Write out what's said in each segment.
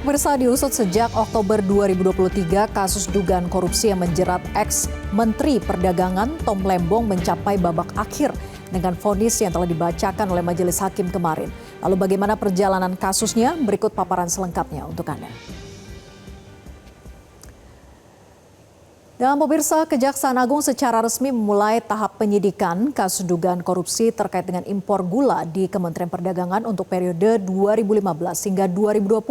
Pemirsa, diusut sejak Oktober 2023, kasus dugaan korupsi yang menjerat ex-Menteri Perdagangan Tom Lembong mencapai babak akhir dengan vonis yang telah dibacakan oleh Majelis Hakim kemarin. Lalu bagaimana perjalanan kasusnya? Berikut paparan selengkapnya untuk Anda. Dan pemirsa, Kejaksaan Agung secara resmi memulai tahap penyidikan kasus dugaan korupsi terkait dengan impor gula di Kementerian Perdagangan untuk periode 2015 hingga 2020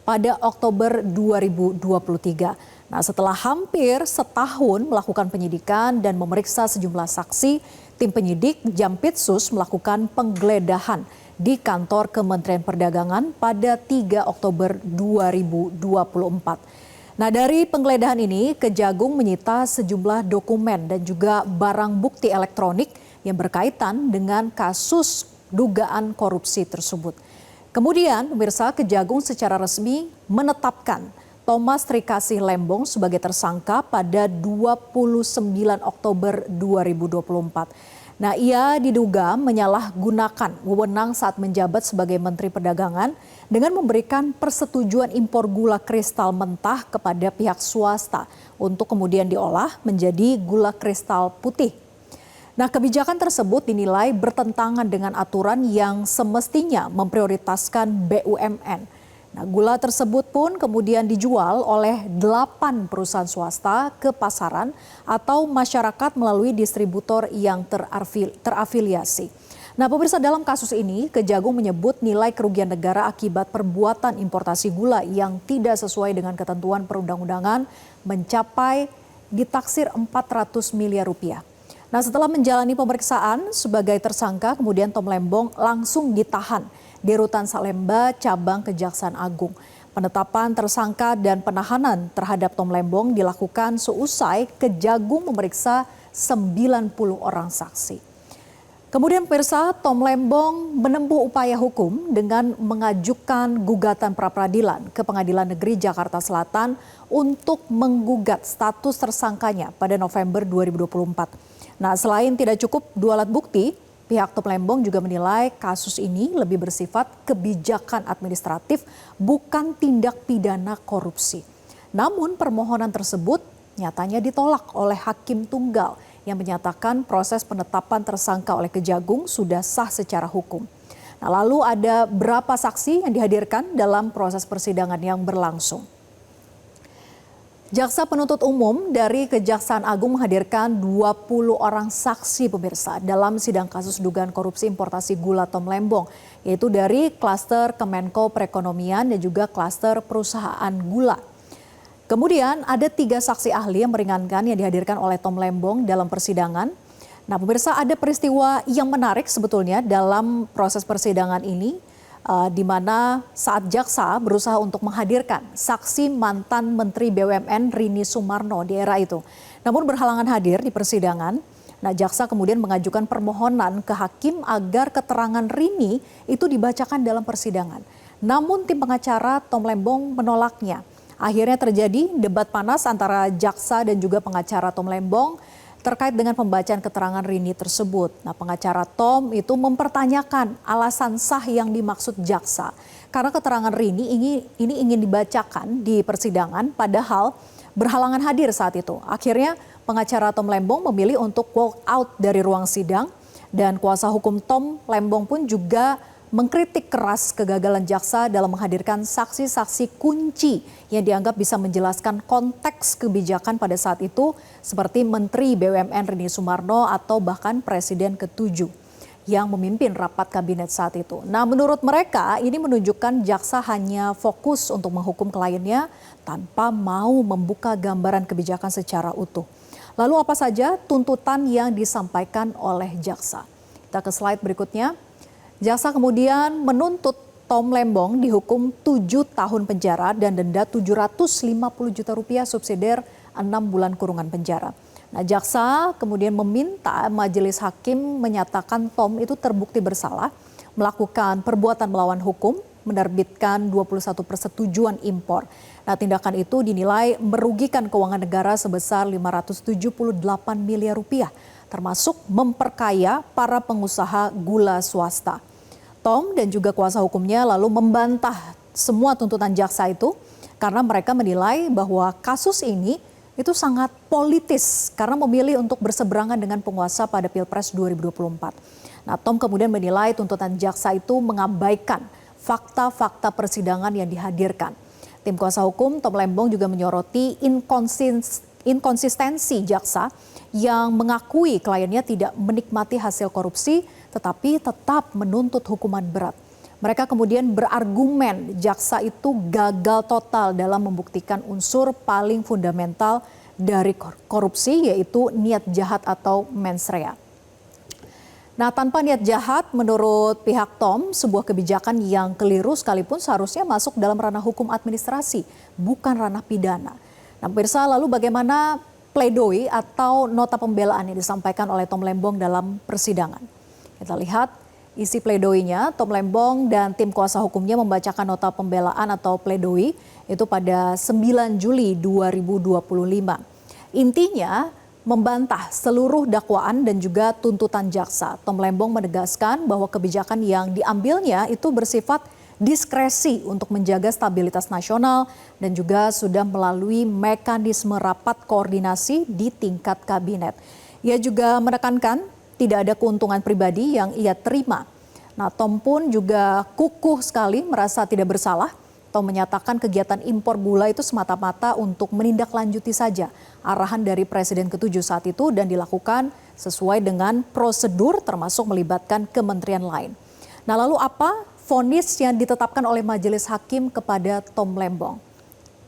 pada Oktober 2023. Nah, setelah hampir setahun melakukan penyidikan dan memeriksa sejumlah saksi, tim penyidik Jampitsus melakukan penggeledahan di kantor Kementerian Perdagangan pada 3 Oktober 2024. Nah, dari penggeledahan ini, Kejagung menyita sejumlah dokumen dan juga barang bukti elektronik yang berkaitan dengan kasus dugaan korupsi tersebut. Kemudian, pemirsa, Kejagung secara resmi menetapkan Thomas Trikasih Lembong sebagai tersangka pada 29 Oktober 2024. Nah, ia diduga menyalahgunakan wewenang saat menjabat sebagai Menteri Perdagangan dengan memberikan persetujuan impor gula kristal mentah kepada pihak swasta untuk kemudian diolah menjadi gula kristal putih. Nah, kebijakan tersebut dinilai bertentangan dengan aturan yang semestinya memprioritaskan BUMN. Nah, gula tersebut pun kemudian dijual oleh 8 perusahaan swasta ke pasaran atau masyarakat melalui distributor yang terafiliasi. Nah, pemirsa, dalam kasus ini Kejagung menyebut nilai kerugian negara akibat perbuatan importasi gula yang tidak sesuai dengan ketentuan perundang-undangan mencapai ditaksir 400 miliar rupiah. Nah, setelah menjalani pemeriksaan sebagai tersangka, kemudian Tom Lembong langsung ditahan di Rutan Salemba Cabang Kejaksaan Agung. Penetapan tersangka dan penahanan terhadap Tom Lembong dilakukan seusai Kejagung memeriksa 90 orang saksi. Kemudian pemirsa, Tom Lembong menempuh upaya hukum dengan mengajukan gugatan pra-peradilan ke Pengadilan Negeri Jakarta Selatan untuk menggugat status tersangkanya pada November 2024. Nah, selain tidak cukup 2 alat bukti, pihak Tom Lembong juga menilai kasus ini lebih bersifat kebijakan administratif, bukan tindak pidana korupsi. Namun permohonan tersebut nyatanya ditolak oleh Hakim Tunggal yang menyatakan proses penetapan tersangka oleh Kejagung sudah sah secara hukum. Nah, lalu ada berapa saksi yang dihadirkan dalam proses persidangan yang berlangsung? Jaksa penuntut umum dari Kejaksaan Agung menghadirkan 20 orang saksi, pemirsa, dalam sidang kasus dugaan korupsi importasi gula Tom Lembong, yaitu dari klaster Kemenko Perekonomian dan juga klaster perusahaan gula. Kemudian ada 3 saksi ahli yang meringankan yang dihadirkan oleh Tom Lembong dalam persidangan. Nah, pemirsa, ada peristiwa yang menarik sebetulnya dalam proses persidangan ini, di mana saat jaksa berusaha untuk menghadirkan saksi mantan Menteri BUMN Rini Sumarno di era itu. Namun berhalangan hadir di persidangan. Nah, jaksa kemudian mengajukan permohonan ke hakim agar keterangan Rini itu dibacakan dalam persidangan. Namun tim pengacara Tom Lembong menolaknya. Akhirnya terjadi debat panas antara jaksa dan juga pengacara Tom Lembong terkait dengan pembacaan keterangan Rini tersebut. Nah, pengacara Tom itu mempertanyakan alasan sah yang dimaksud jaksa. Karena keterangan Rini ini ingin dibacakan di persidangan, padahal berhalangan hadir saat itu. Akhirnya pengacara Tom Lembong memilih untuk walk out dari ruang sidang, dan kuasa hukum Tom Lembong pun juga mengkritik keras kegagalan jaksa dalam menghadirkan saksi-saksi kunci yang dianggap bisa menjelaskan konteks kebijakan pada saat itu, seperti Menteri BUMN Rini Sumarno atau bahkan Presiden ke-7 yang memimpin rapat kabinet saat itu. Nah, menurut mereka ini menunjukkan jaksa hanya fokus untuk menghukum kliennya tanpa mau membuka gambaran kebijakan secara utuh. Lalu apa saja tuntutan yang disampaikan oleh jaksa? Kita ke slide berikutnya. Jaksa kemudian menuntut Tom Lembong dihukum 7 tahun penjara dan denda 750 juta rupiah subsidiar 6 bulan kurungan penjara. Nah, jaksa kemudian meminta majelis hakim menyatakan Tom itu terbukti bersalah melakukan perbuatan melawan hukum, menerbitkan 21 persetujuan impor. Nah, tindakan itu dinilai merugikan keuangan negara sebesar 578 miliar rupiah, termasuk memperkaya para pengusaha gula swasta. Tom dan juga kuasa hukumnya lalu membantah semua tuntutan jaksa itu karena mereka menilai bahwa kasus ini itu sangat politis karena memilih untuk berseberangan dengan penguasa pada Pilpres 2024. Nah, Tom kemudian menilai tuntutan jaksa itu mengabaikan fakta-fakta persidangan yang dihadirkan. Tim kuasa hukum Tom Lembong juga menyoroti inkonsistensi jaksa yang mengakui kliennya tidak menikmati hasil korupsi tetapi tetap menuntut hukuman berat. Mereka kemudian berargumen jaksa itu gagal total dalam membuktikan unsur paling fundamental dari korupsi yaitu niat jahat atau mens rea. Nah, tanpa niat jahat menurut pihak Tom, sebuah kebijakan yang keliru sekalipun seharusnya masuk dalam ranah hukum administrasi, bukan ranah pidana. Nah, pemirsa, lalu bagaimana pledoi atau nota pembelaan yang disampaikan oleh Tom Lembong dalam persidangan? Kita lihat isi pledoinya. Tom Lembong dan tim kuasa hukumnya membacakan nota pembelaan atau pledoi itu pada 9 Juli 2025. Intinya membantah seluruh dakwaan dan juga tuntutan jaksa. Tom Lembong menegaskan bahwa kebijakan yang diambilnya itu bersifat diskresi untuk menjaga stabilitas nasional dan juga sudah melalui mekanisme rapat koordinasi di tingkat kabinet. Ia juga menekankan tidak ada keuntungan pribadi yang ia terima. Nah, Tom pun juga kukuh sekali merasa tidak bersalah. Tom menyatakan kegiatan impor gula itu semata-mata untuk menindaklanjuti saja arahan dari Presiden ke-7 saat itu dan dilakukan sesuai dengan prosedur termasuk melibatkan kementerian lain. Nah, lalu apa vonis yang ditetapkan oleh Majelis Hakim kepada Tom Lembong?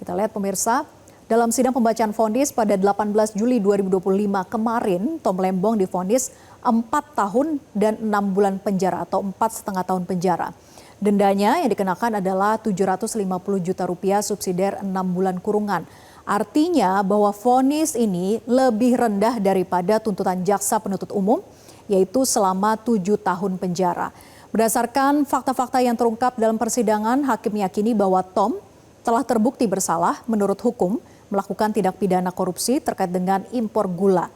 Kita lihat pemirsa. Dalam sidang pembacaan vonis pada 18 Juli 2025 kemarin, Tom Lembong divonis 4 tahun dan 6 bulan penjara atau 4,5 tahun penjara. Dendanya yang dikenakan adalah 750 juta rupiah subsidiar 6 bulan kurungan. Artinya bahwa vonis ini lebih rendah daripada tuntutan jaksa penuntut umum, yaitu selama 7 tahun penjara. Berdasarkan fakta-fakta yang terungkap dalam persidangan, hakim meyakini bahwa Tom telah terbukti bersalah menurut hukum melakukan tindak pidana korupsi terkait dengan impor gula.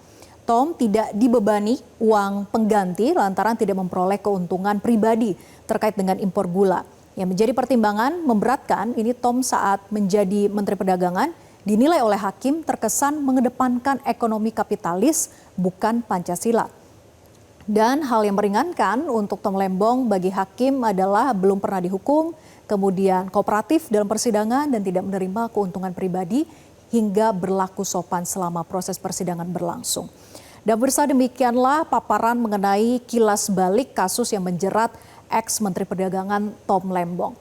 Tom tidak dibebani uang pengganti lantaran tidak memperoleh keuntungan pribadi terkait dengan impor gula. Yang menjadi pertimbangan memberatkan ini Tom saat menjadi Menteri Perdagangan dinilai oleh hakim terkesan mengedepankan ekonomi kapitalis bukan Pancasila. Dan hal yang meringankan untuk Tom Lembong bagi hakim adalah belum pernah dihukum, kemudian kooperatif dalam persidangan dan tidak menerima keuntungan pribadi hingga berlaku sopan selama proses persidangan berlangsung. Dan bersama demikianlah paparan mengenai kilas balik kasus yang menjerat ex-Menteri Perdagangan Tom Lembong.